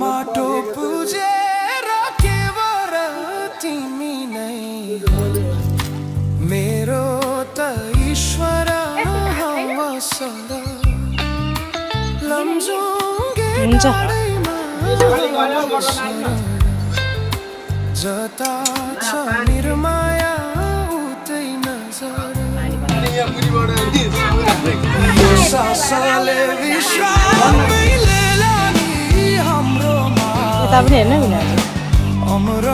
माटो पुजेर केवल तिमी नै हो मेरो त ईश्वर हवसर लम्जुङ्गे डाँडैमा जता छ निर्माया उतै नजर यो सासले विश्राम मैले लागी हाम्रोमा यता पनि हेर्न मिल्यो अमर